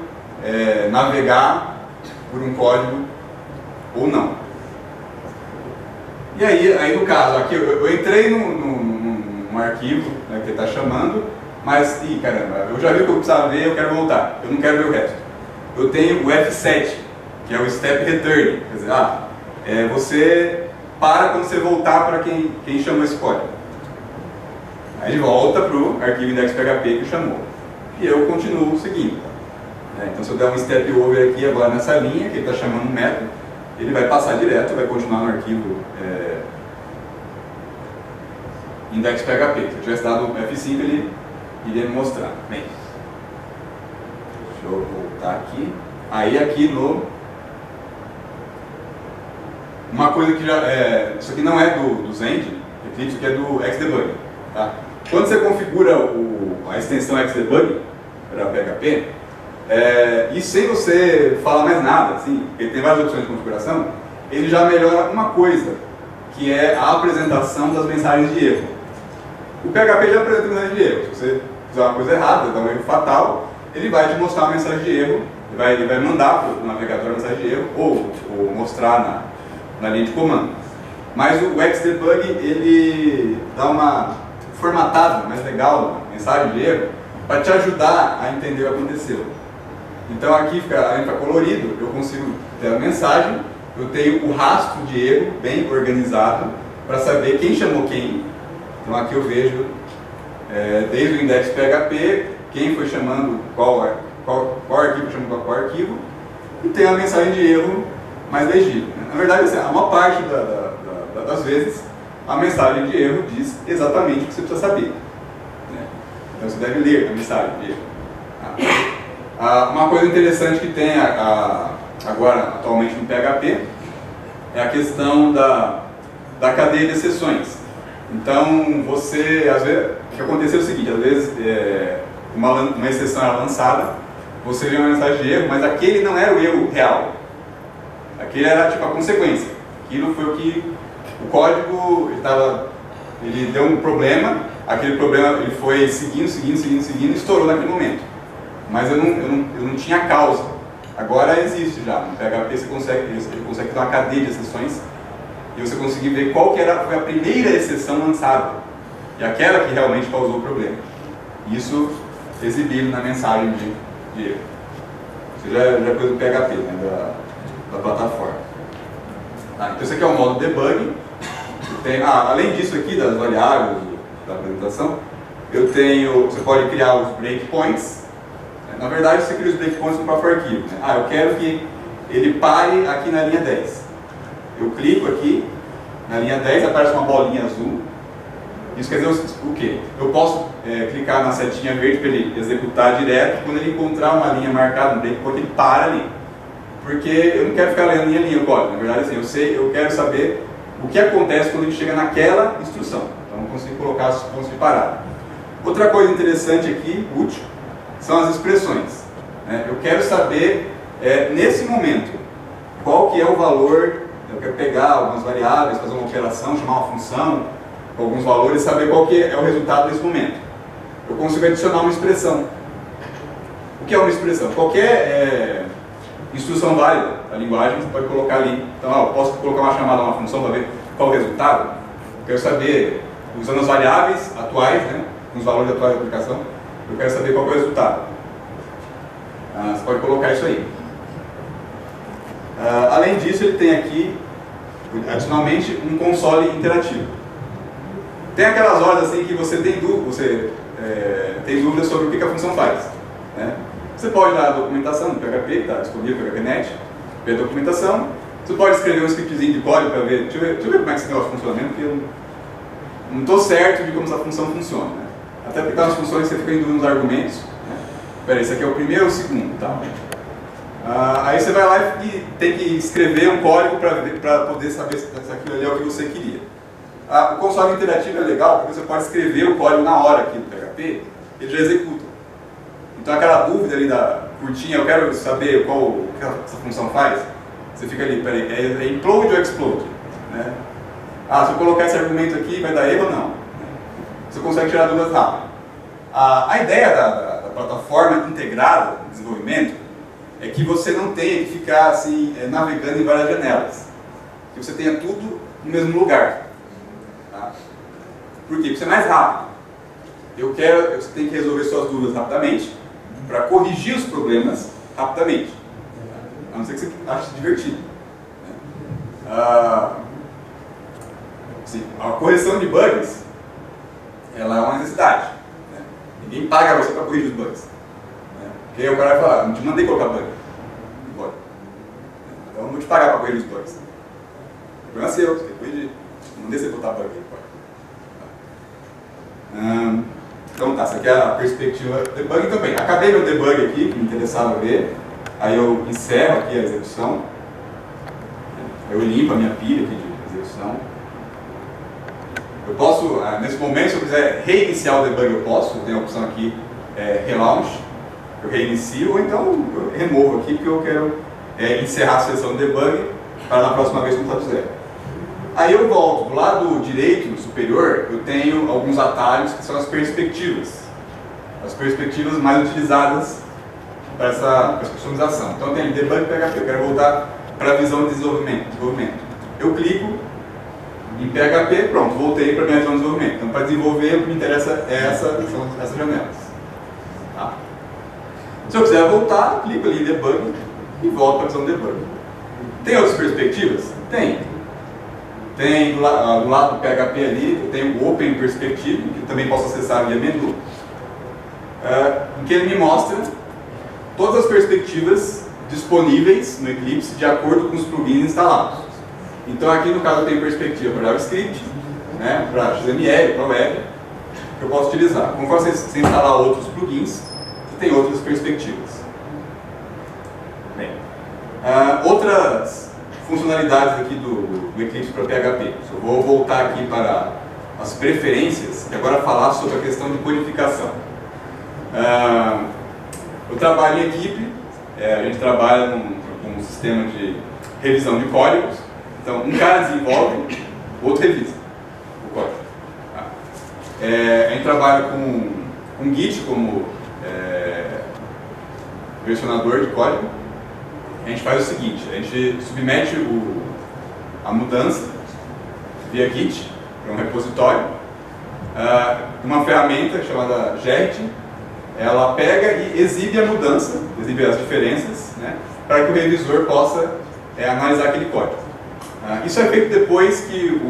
navegar por um código ou não. E aí no caso, aqui eu entrei num arquivo, né, que ele está chamando, mas, caramba, eu já vi o que eu precisava ver, eu quero voltar, eu não quero ver o resto. Eu tenho o F7, que é o Step Return, quer dizer, você para quando você voltar para quem chamou esse código. Aí ele volta para o arquivo index.php que chamou. E eu continuo seguindo. Então se eu der um Step Over aqui agora nessa linha, que ele está chamando um método, ele vai passar direto, vai continuar no arquivo index.php. Se eu tivesse dado um F5, ele iria me mostrar. Bem, deixa eu voltar aqui. Aí aqui uma coisa que isso aqui não é do Zend, isso aqui é do Xdebug. Tá? Quando você configura a extensão Xdebug para PHP, e sem você falar mais nada, assim, ele tem várias opções de configuração, ele já melhora uma coisa, que é a apresentação das mensagens de erro. O PHP já apresenta mensagem de erro. Se você fizer uma coisa errada, dá um erro fatal, ele vai te mostrar uma mensagem de erro, ele vai mandar para o navegador a mensagem de erro, ou mostrar na linha de comando. Mas o Xdebug, ele dá uma formatada mais legal na mensagem de erro, para te ajudar a entender o que aconteceu. Então aqui além de ficar colorido, eu consigo ter a mensagem, eu tenho o rastro de erro bem organizado, para saber quem chamou quem, Então aqui eu vejo, desde o index PHP, quem foi chamando qual arquivo chamando qual arquivo, e tem a mensagem de erro mais legível. Na verdade, assim, a maior parte das vezes, a mensagem de erro diz exatamente o que você precisa saber. Então você deve ler a mensagem de erro. Uma coisa interessante que tem agora, atualmente no PHP, é a questão da cadeia de exceções. Então, você, às vezes, o que aconteceu é o seguinte, às vezes uma exceção era lançada, você vê uma mensagem de erro, mas aquele não era o erro real. Aquele era tipo a consequência. Aquilo foi o que o código ele deu um problema, aquele problema ele foi seguindo, e estourou naquele momento. Mas eu não tinha causa. Agora existe já. No PHP ele consegue ter uma cadeia de exceções e você conseguir ver qual que foi a primeira exceção lançada. E aquela que realmente causou o problema. Isso exibido na mensagem de erro. Isso já é coisa do PHP, né, da plataforma. Então esse aqui é o modo debug. Além disso aqui, das variáveis da apresentação, você pode criar os breakpoints. Na verdade, você cria os breakpoints no próprio arquivo. Né? Eu quero que ele pare aqui na linha 10. Eu clico aqui, na linha 10 aparece uma bolinha azul. Isso quer dizer o quê? Eu posso clicar na setinha verde para ele executar direto. Quando ele encontrar uma linha marcada no breakpoint, ele para ali. Porque eu não quero ficar lendo linha o código. Na verdade, assim, eu quero saber o que acontece quando ele chega naquela instrução. Então, eu consigo colocar os pontos de parada. Outra coisa interessante aqui, útil, são as expressões. Eu quero saber, nesse momento, qual que é o valor. Eu quero pegar algumas variáveis, fazer uma operação, chamar uma função, com alguns valores, saber qual que é o resultado desse momento. Eu consigo adicionar uma expressão. O que é uma expressão? Qualquer instrução válida da linguagem, você pode colocar ali. Então, eu posso colocar uma chamada a uma função para ver qual o resultado. Eu quero saber, usando as variáveis atuais, né, os valores atuais da aplicação, eu quero saber qual é o resultado. Você pode colocar isso aí. Além disso, ele tem aqui, adicionalmente, um console interativo. Tem aquelas horas assim que você tem dúvidas sobre o que a função faz. Né? Você pode dar a documentação no PHP, que está disponível no PHPNet, ver a documentação. Você pode escrever um scriptzinho de código para ver, deixa eu ver como é que esse negócio funciona mesmo, porque eu não estou certo de como essa função funciona. Né? Até porque tem umas funções que você fica em dúvida nos argumentos. Né? Peraí, esse aqui é o primeiro ou o segundo? Tá? Aí você vai lá e tem que escrever um código para poder saber se aquilo ali é o que você queria. O console interativo é legal porque você pode escrever o código na hora aqui no PHP, ele já executa. Então aquela dúvida ali da curtinha, eu quero saber o que essa função faz, você fica ali, peraí, é implode ou explode? Né? Se eu colocar esse argumento aqui, vai dar erro ou não? Você consegue tirar dúvidas rápido. A ideia da plataforma integrada de desenvolvimento é que você não tenha que ficar assim, navegando em várias janelas. Que você tenha tudo no mesmo lugar. Tá? Por quê? Porque você é mais rápido. Você tem que resolver suas dúvidas rapidamente para corrigir os problemas rapidamente. A não ser que você ache divertido. A correção de bugs ela é uma necessidade. Né? Ninguém paga você para corrigir os bugs. Porque aí o cara vai falar, não te mandei colocar bug. Não pode. Então eu não vou te pagar para corrigir os bugs. O problema é seu, você tem que corrigir. Não mandei você botar bug aí, pode. Então tá, essa aqui é a perspectiva debug também. Acabei meu debug aqui, que me interessava ver. Aí eu encerro aqui a execução. Eu limpo a minha pilha aqui de execução. Eu posso, nesse momento, se eu quiser reiniciar o debug, eu posso. Eu tenho a opção aqui, relaunch. Eu reinicio, ou então eu removo aqui, porque eu quero encerrar a sessão de debug para na próxima vez começar do zero. Aí eu volto, do lado direito, superior, eu tenho alguns atalhos que são as perspectivas. As perspectivas mais utilizadas para essa customização. Então tem debug PHP, eu quero voltar para a visão de desenvolvimento. Eu clico em PHP, pronto, voltei para a minha visão de desenvolvimento. Então para desenvolver, o que me interessa são essas janelas. Tá? Se eu quiser voltar, eu clico ali em debug e volto para a visão de debug. Tem outras perspectivas? Tem. Tem do lado do PHP ali, eu tenho o Open Perspective, que eu também posso acessar via menu, em que ele me mostra todas as perspectivas disponíveis no Eclipse de acordo com os plugins instalados. Então aqui no caso eu tenho perspectiva para JavaScript, né, para XML, para web, que eu posso utilizar. Conforme você instalar outros plugins, você tem outras perspectivas. Bem, outras funcionalidades aqui do Eclipse para PHP. Eu vou voltar aqui para as preferências e agora falar sobre a questão de codificação. Eu trabalho em equipe, a gente trabalha com um sistema de revisão de códigos. Então, um cara desenvolve, o outro revisa o código. A gente trabalha com Git como versionador de código. A gente faz o seguinte, a gente submete a mudança via Git para um repositório. Uma ferramenta chamada Gert, ela pega e exibe a mudança, exibe as diferenças, né, para que o revisor possa analisar aquele código. Isso é feito depois que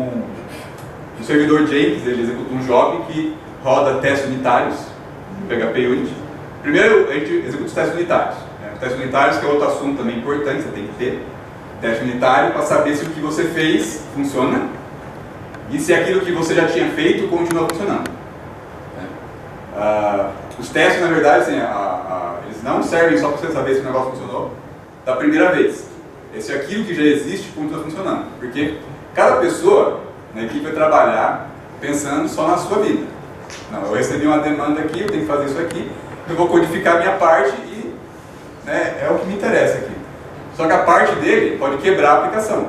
o servidor Jenkins ele executa um job que roda testes unitários no PHP Unity. Primeiro a gente executa os testes unitários. Os testes unitários, que é outro assunto também importante, você tem que ter teste unitário para saber se o que você fez funciona e se aquilo que você já tinha feito continua funcionando. Os testes, na verdade, assim, eles não servem só para você saber se o negócio funcionou da primeira vez. Se aquilo que já existe continua funcionando. Porque cada pessoa na equipe vai trabalhar pensando só na sua vida. Não, eu recebi uma demanda aqui, eu tenho que fazer isso aqui, eu vou codificar a minha parte e é o que me interessa aqui. Só que a parte dele pode quebrar a aplicação.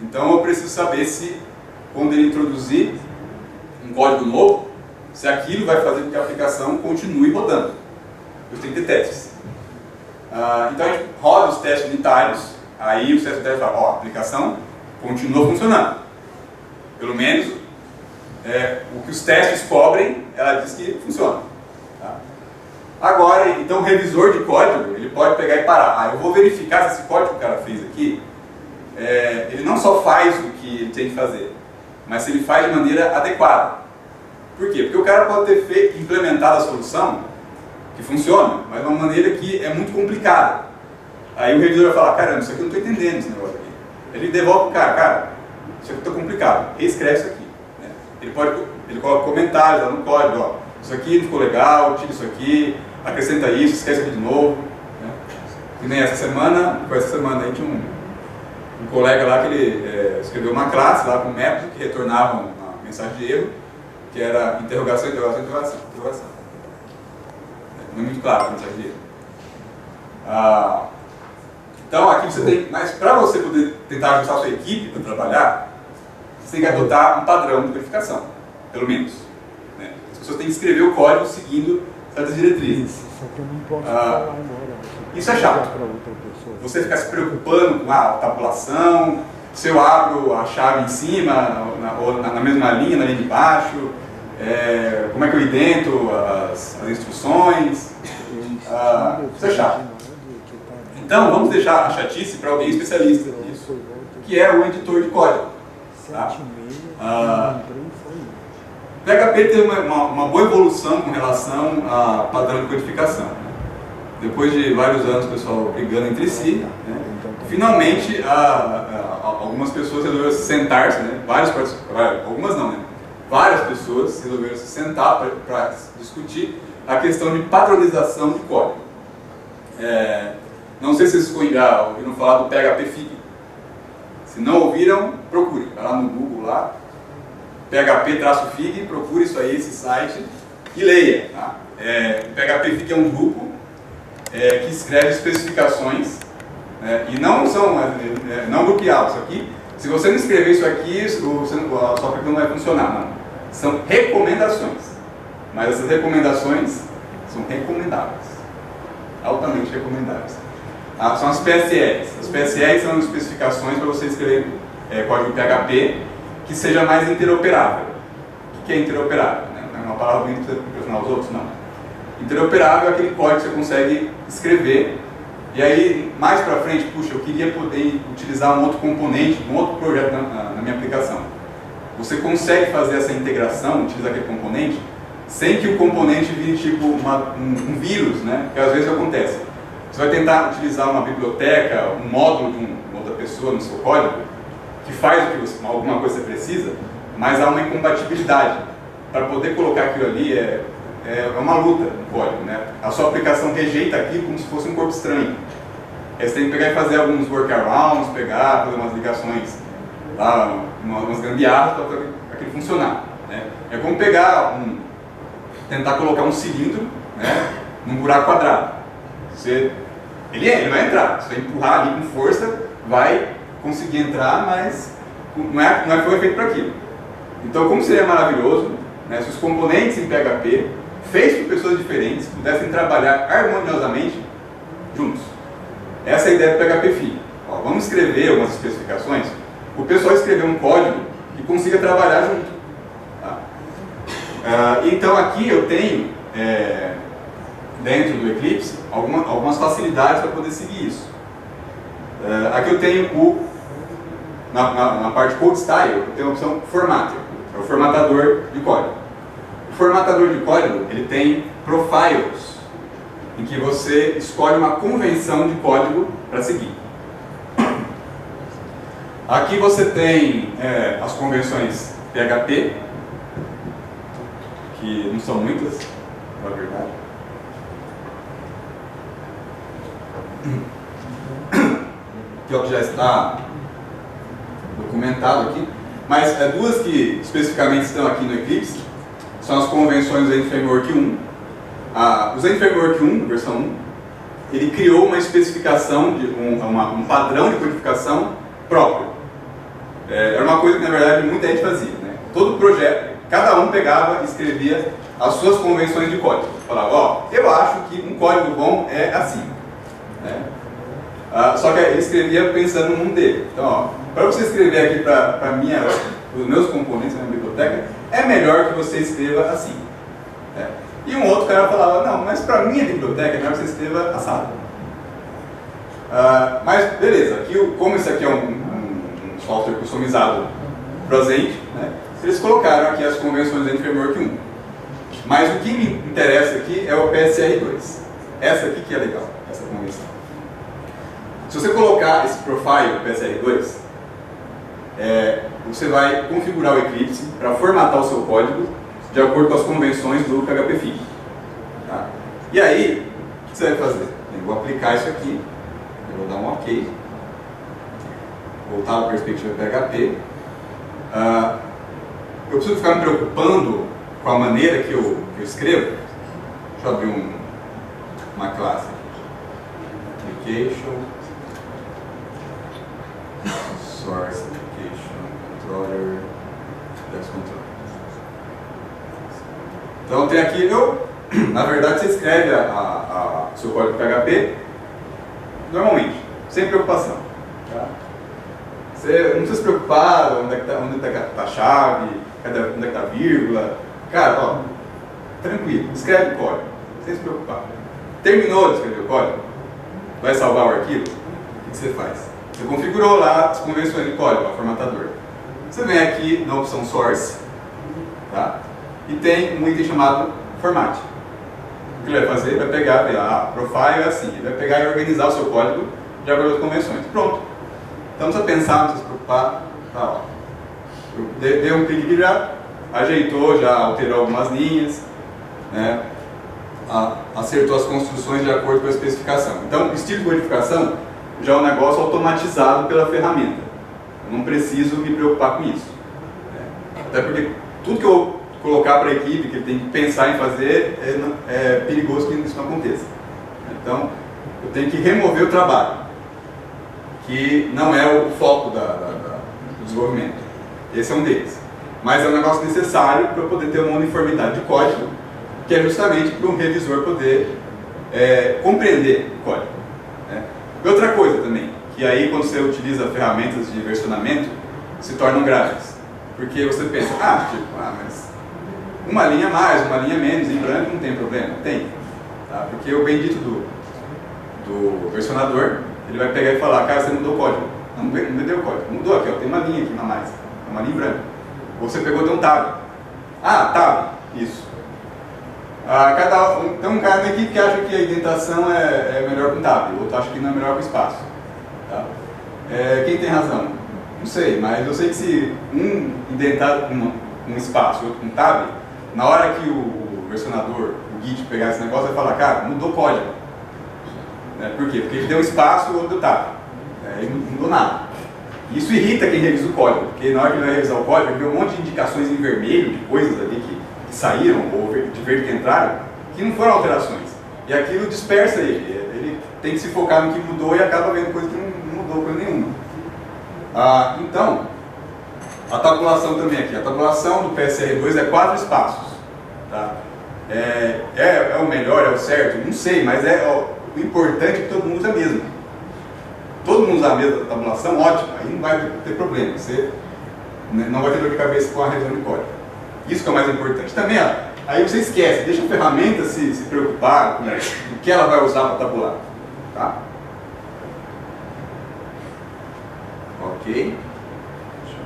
Então eu preciso saber se, quando ele introduzir um código novo, se aquilo vai fazer com que a aplicação continue rodando. Eu tenho que ter testes. Então a gente roda os testes unitários, aí os testes unitários falam, a aplicação continua funcionando. Pelo menos o que os testes cobrem, ela diz que funciona. Tá? Agora, então o revisor de código, ele pode pegar e parar. Eu vou verificar se esse código que o cara fez aqui, ele não só faz o que ele tem que fazer, mas se ele faz de maneira adequada. Por quê? Porque o cara pode ter implementado a solução que funciona, mas de uma maneira que é muito complicada. Aí o revisor vai falar, caramba, isso aqui eu não estou entendendo esse negócio aqui. Ele devolve o cara, isso aqui está complicado, reescreve isso aqui. Né? Ele coloca comentários lá no código, isso aqui não ficou legal, tira isso aqui, acrescenta isso, esquece aqui de novo. Né? E nem essa semana aí tinha um colega lá que ele escreveu uma classe lá com um método que retornava uma mensagem de erro, que era interrogação, interrogação, interrogação, interrogação. Não é muito claro a mensagem de erro. Então aqui você tem, mas para você poder tentar ajustar a sua equipe para trabalhar, você tem que adotar um padrão de verificação, pelo menos. Né? As pessoas têm que escrever o código seguindo certas diretrizes. Isso é chato. Você ficar se preocupando com a tabulação, se eu abro a chave em cima, ou na mesma linha, na linha de baixo, como é que eu idento as instruções, isso é chato. Então, vamos deixar a chatice para alguém especialista nisso, que é o editor de código. Tá? O PHP teve uma boa evolução com relação a padrão de codificação. Depois de vários anos o pessoal brigando entre si, né? Finalmente algumas pessoas resolveram se sentar-se, né? Algumas não, né? Várias pessoas resolveram se sentar para discutir a questão de padronização de código. Não sei se vocês já ouviram falar do PHP Fig. Se não ouviram, procure. Vai lá no Google, lá, PHP-Fig, procure isso aí, esse site, e leia. Tá? O PHP Fig é um grupo que escreve especificações, e não são não grupeados. Isso aqui, se você não escrever isso aqui, a sua aplicação não vai funcionar. Não. São recomendações. Mas essas recomendações são recomendáveis. Altamente recomendáveis. São as PSLs. As PSLs são especificações para você escrever código PHP que seja mais interoperável. O que é interoperável? Não é uma palavra muito para impressionar os outros, não. Interoperável é aquele código que você consegue escrever E aí, mais para frente, puxa, eu queria poder utilizar um outro componente, um outro projeto na minha aplicação. Você consegue fazer essa integração, utilizar aquele componente, sem que o componente vire tipo um vírus, né? Que às vezes acontece. Você vai tentar utilizar uma biblioteca, um módulo de uma outra pessoa no seu código, que faz o que alguma coisa você precisa, mas há uma incompatibilidade. Para poder colocar aquilo ali é uma luta no código, né? A sua aplicação rejeita aquilo como se fosse um corpo estranho. Aí você tem que pegar e fazer alguns workarounds, fazer umas ligações, lá, umas gambiarras para aquilo funcionar, né? É como tentar colocar um cilindro, né, num buraco quadrado. Ele vai entrar, se você empurrar ali com força, vai conseguir entrar, mas não foi feito para aquilo. Então, como seria maravilhoso, né, se os componentes em PHP, feitos por pessoas diferentes, pudessem trabalhar harmoniosamente juntos. Essa é a ideia do PHP Figue. Vamos escrever algumas especificações, o pessoal escrever um código que consiga trabalhar junto. Tá? Então aqui eu tenho, dentro do Eclipse, algumas facilidades para poder seguir isso. Aqui eu tenho na parte Code Style, eu tenho a opção Formatter, é o formatador de código. O formatador de código, ele tem profiles, em que você escolhe uma convenção de código para seguir. Aqui você tem as convenções PHP, que não são muitas, na verdade. Que é o que já está documentado aqui. Mas duas que especificamente estão aqui no Eclipse são as convenções do Zen Framework 1. O Zen Framework 1, versão 1, ele criou uma especificação, um padrão de codificação próprio. Era uma coisa que, na verdade, muita gente fazia, né? Todo projeto, cada um pegava e escrevia as suas convenções de código. Falava, eu acho que um código bom é assim. Né? Só que ele escrevia pensando no mundo dele. Então, para você escrever aqui para os meus componentes na minha biblioteca, é melhor que você escreva assim. Né? E um outro cara falava, não, mas para minha biblioteca é melhor que você escreva assado. Mas beleza, como isso aqui é um software customizado presente, né, eles colocaram aqui as convenções do Zen Framework 1. Mas o que me interessa aqui é o PSR2. Essa aqui que é legal, essa convenção. Se você colocar esse profile PSR2, você vai configurar o Eclipse para formatar o seu código de acordo com as convenções do PHP Figue. Tá? E aí, o que você vai fazer? Eu vou aplicar isso aqui, eu vou dar um OK, voltar à perspectiva do PHP. Eu preciso ficar me preocupando com a maneira que eu escrevo. Deixa eu abrir uma classe aqui. Application, Source Application, Controller, Dex Controller. Então tem aqui, na verdade você escreve o seu código PHP normalmente, sem preocupação. Tá? Você não precisa se preocupar onde está a chave, onde é que está a vírgula. Cara, tranquilo, escreve o código, sem se preocupar. Terminou de escrever o código? Vai salvar o arquivo? O que você faz? Você configurou lá as convenções de código, o formatador. Você vem aqui na opção Source, tá? E tem um item chamado Format. O que ele vai fazer? Vai pegar, profile é assim, ele vai pegar e organizar o seu código de acordo com as convenções. Pronto. Então não precisa pensar, não precisa se preocupar. Tá, eu dei um clique aqui, já ajeitou, já alterou algumas linhas, né? Acertou as construções de acordo com a especificação. Então, o estilo de codificação já é um negócio automatizado pela ferramenta. Eu não preciso me preocupar com isso. Até porque tudo que eu colocar para a equipe, que ele tem que pensar em fazer, é perigoso que isso não aconteça. Então, eu tenho que remover o trabalho, que não é o foco do desenvolvimento. Esse é um deles. Mas é um negócio necessário para eu poder ter uma uniformidade de código, que é justamente para um revisor poder compreender o código. Né? E outra coisa também, que aí quando você utiliza ferramentas de versionamento, se tornam graves. Porque você pensa, mas uma linha mais, uma linha menos, em branco não tem problema. Tem. Tá? Porque o bendito do versionador, ele vai pegar e falar, cara, você mudou o código. Não mudou o código. Mudou aqui, ó, tem uma linha aqui na mais. Uma linha branca. Ou você pegou e deu um tab. Ah, tab. Isso. Tem um cara na equipe que acha que a indentação é melhor com tab. O outro acha que não é melhor com espaço. Tá? Quem tem razão? Não sei, mas eu sei que se um indentar um espaço e outro com tab, na hora que o versionador, o Git, pegar esse negócio, vai falar, cara, mudou o código. Por quê? Porque ele deu um espaço e o outro deu tab. Ele não mudou nada. Isso irrita quem revisa o código, porque na hora que ele vai revisar o código, ele vê um monte de indicações em vermelho, de coisas ali que saíram, ou de verde que entraram, que não foram alterações. E aquilo dispersa ele. Ele tem que se focar no que mudou e acaba vendo coisa que não mudou coisa nenhuma. Então, a tabulação também aqui. A tabulação do PSR2 é 4 espaços. Tá? É o melhor, é o certo? Não sei, mas o importante é que todo mundo usa a mesma. Todo mundo usa a mesma tabulação, ótimo, aí não vai ter problema. Você não vai ter dor de cabeça com a revisão de código. Isso que é o mais importante. Também, aí você esquece, deixa a ferramenta se preocupar com o que ela vai usar para tabular. Tá? Ok.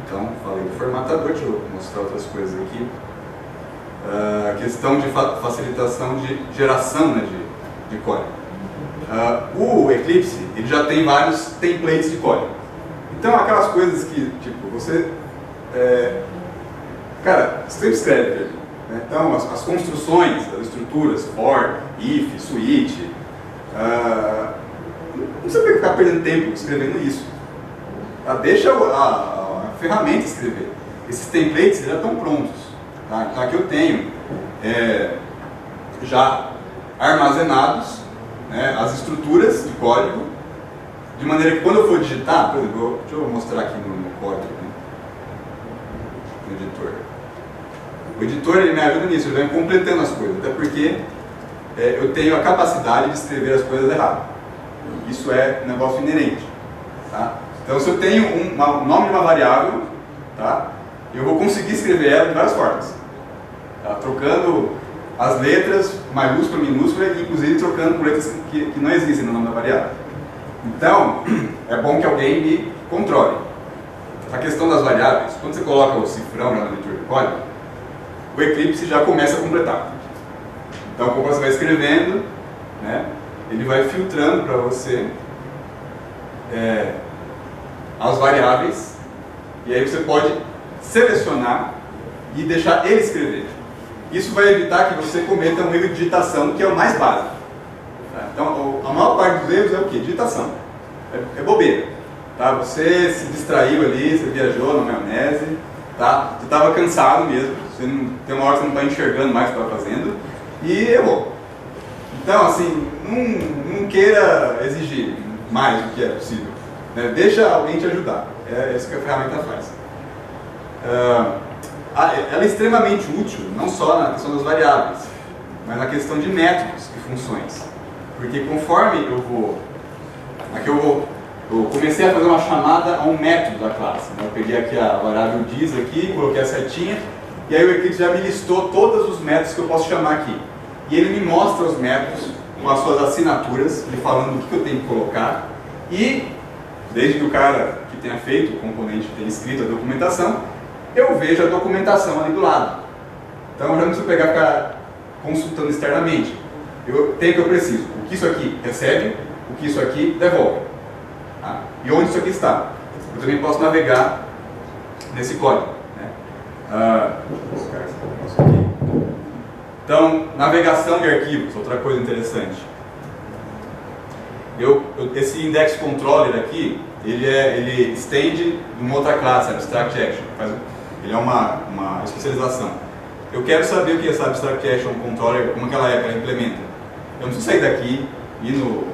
Então, falei do formatador, deixa eu mostrar outras coisas aqui. A questão de facilitação de geração, né, de código. O Eclipse, ele já tem vários templates de código. Então, aquelas coisas que, tipo, você... cara, você sempre escreve ali. Né? Então, as construções, as estruturas, for, if, switch, não precisa ficar perdendo tempo escrevendo isso. Tá? Deixa a ferramenta escrever. Esses templates já estão prontos. Tá? Então, aqui eu tenho já armazenados, né, as estruturas de código, de maneira que quando eu for digitar, por exemplo, deixa eu mostrar aqui no código, né, no editor. O editor ele me ajuda nisso, ele vai completando as coisas, até porque eu tenho a capacidade de escrever as coisas erradas. Isso é um negócio inerente. Tá? Então, se eu tenho um nome de uma variável, tá, eu vou conseguir escrever ela de várias formas. Tá? Trocando as letras, maiúscula, minúscula, e inclusive trocando por letras que não existem no nome da variável. Então, é bom que alguém me controle. A questão das variáveis, quando você coloca o cifrão no editor de código, o Eclipse já começa a completar. Então, como você vai escrevendo, né, ele vai filtrando para você as variáveis, e aí você pode selecionar e deixar ele escrever. Isso vai evitar que você cometa um erro de digitação, que é o mais básico. Tá? Então, a maior parte dos erros é o quê? Digitação. É bobeira. Tá? Você se distraiu ali, você viajou na maionese, tá? Você estava cansado mesmo, tem uma hora que você não está enxergando mais o que está fazendo, e errou. Então, assim, não queira exigir mais do que é possível. Né? Deixa alguém te ajudar. É isso que a ferramenta faz. Ela é extremamente útil, não só na questão das variáveis, mas na questão de métodos e funções. Porque conforme eu vou... Aqui eu comecei a fazer uma chamada a um método da classe. Né? Eu peguei aqui a variável diz aqui, coloquei a setinha, e aí o Eclipse já me listou todos os métodos que eu posso chamar aqui. E ele me mostra os métodos com as suas assinaturas, me falando o que eu tenho que colocar, e desde que o cara que tenha feito o componente tenha escrito a documentação, eu vejo a documentação ali do lado. Então eu já não preciso pegar e ficar consultando externamente. Eu tenho o que eu preciso. O que isso aqui recebe, o que isso aqui devolve. Tá? E onde isso aqui está. Eu também posso navegar nesse código. Né? Então, navegação de arquivos, outra coisa interessante. Esse index controller aqui, ele estende uma outra classe, abstract action. Ele é uma especialização. Eu quero saber o que é essa abstract action controller, como que ela implementa. Eu não preciso sair daqui, ir no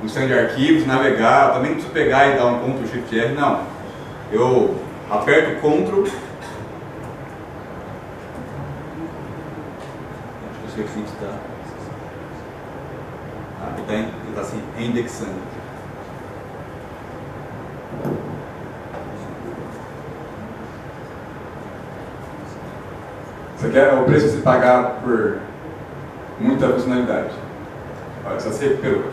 sistema de arquivos, navegar, eu também não preciso pegar e dar um Ctrl Shift R, não. Eu aperto Ctrl. Acho que o Eclipse está. Ele está assim, indexando. Você quer o preço de se pagar por muita funcionalidade. Olha, só se recuperou.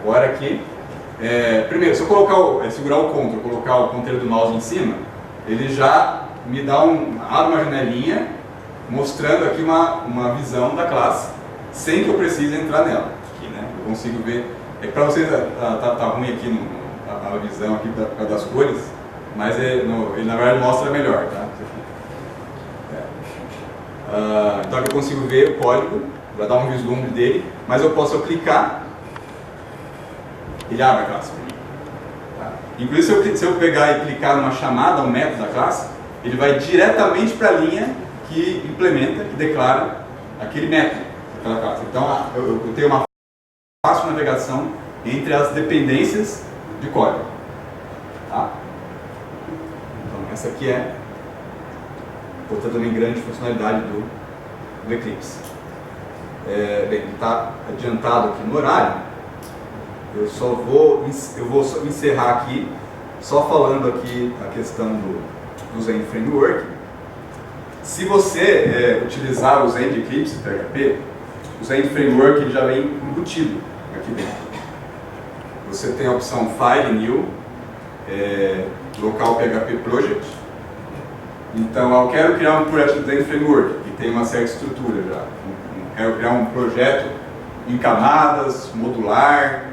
Agora aqui, primeiro, se eu colocar segurar o Ctrl, colocar o ponteiro do mouse em cima, ele já me dá abre uma janelinha mostrando aqui uma visão da classe, sem que eu precise entrar nela. Aqui, né? Eu consigo ver. Para vocês tá ruim aqui a visão aqui por causa das cores, mas ele na verdade mostra melhor, tá? Então aqui eu consigo ver o código, vai dar um vislumbre dele, mas eu posso clicar, ele abre a classe. Tá? Inclusive se eu pegar e clicar numa chamada, um método da classe, ele vai diretamente para a linha que implementa, que declara aquele método daquela classe. Então eu tenho uma fácil navegação entre as dependências de código. Tá? Então essa aqui é outra também grande funcionalidade do Eclipse. Bem, está adiantado aqui no horário. Eu vou encerrar aqui só falando aqui a questão do Zend Framework. Se você utilizar o Zend Eclipse PHP, o Zend Framework ele já vem embutido aqui dentro. Você tem a opção File New, Local PHP Project. Então, eu quero criar um projeto do Zend Framework, que tem uma certa estrutura já. Eu quero criar um projeto em camadas, modular.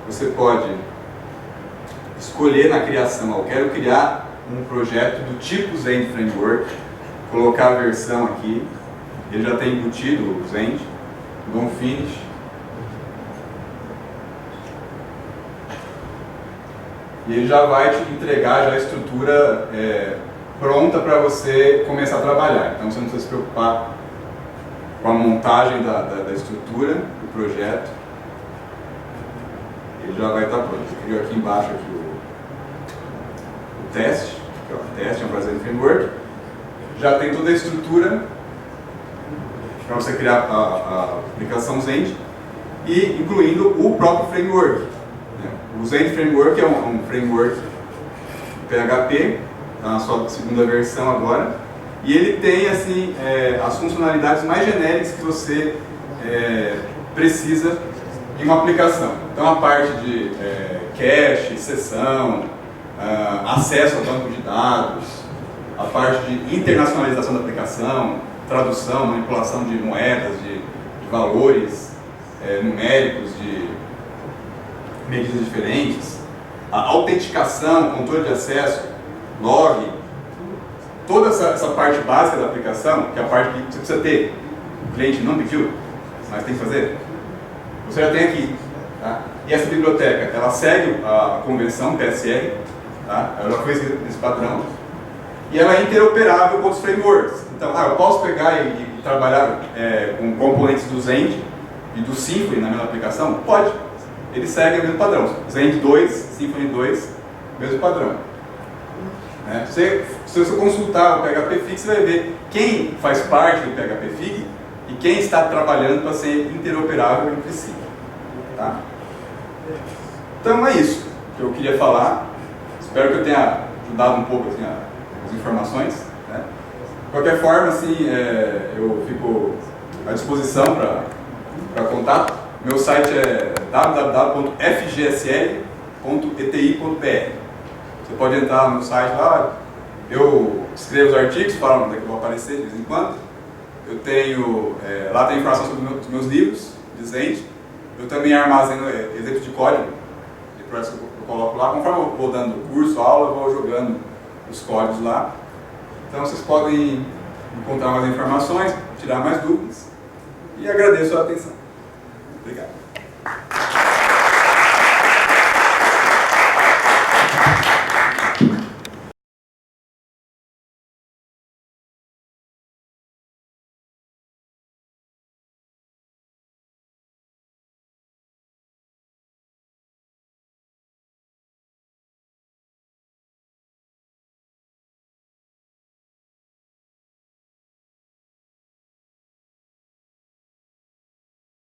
Você pode escolher na criação, eu quero criar um projeto do tipo Zend Framework, colocar a versão aqui, ele já tem embutido o Zend, dou um Finish. E ele já vai te entregar já a estrutura pronta para você começar a trabalhar. Então você não precisa se preocupar com a montagem da estrutura do projeto. Ele já vai estar pronto. Eu crio aqui embaixo aqui o teste, que é o teste, é um Zend Framework. Já tem toda a estrutura para você criar a aplicação Zend, e incluindo o próprio framework. O Zend Framework é um framework PHP, está na sua segunda versão agora, e ele tem assim, as funcionalidades mais genéricas que você precisa em uma aplicação. Então a parte de cache, sessão, acesso ao banco de dados, a parte de internacionalização da aplicação, tradução, manipulação de moedas, de valores numéricos, de medidas diferentes, a autenticação, controle de acesso, log, toda essa parte básica da aplicação, que é a parte que você precisa ter, o cliente não pediu, mas tem que fazer, você já tem aqui. Tá? E essa biblioteca, ela segue a convenção PSR, tá? Ela já foi escrita nesse padrão, e ela é interoperável com outros frameworks. Então, eu posso pegar e trabalhar com componentes do Zend e do Symfony na minha aplicação? Pode. Ele segue o mesmo padrão. Zend 2, Symfony 2, mesmo padrão. Se você consultar o PHP Fig, você vai ver quem faz parte do PHP Fig e quem está trabalhando para ser interoperável entre si. Tá? Então é isso que eu queria falar. Espero que eu tenha ajudado um pouco assim, as informações. Né? De qualquer forma, assim, eu fico à disposição para contato. Meu site é www.fgsl.eti.br. Você pode entrar no site lá, eu escrevo os artigos, falo onde é que eu vou aparecer de vez em quando. Eu tenho, lá tem informação sobre os meus livros de Zend. Eu também armazeno exemplos de código, de projetos que eu coloco lá. Conforme eu vou dando curso, aula, eu vou jogando os códigos lá. Então vocês podem encontrar mais informações, tirar mais dúvidas. E agradeço a atenção. Obrigado.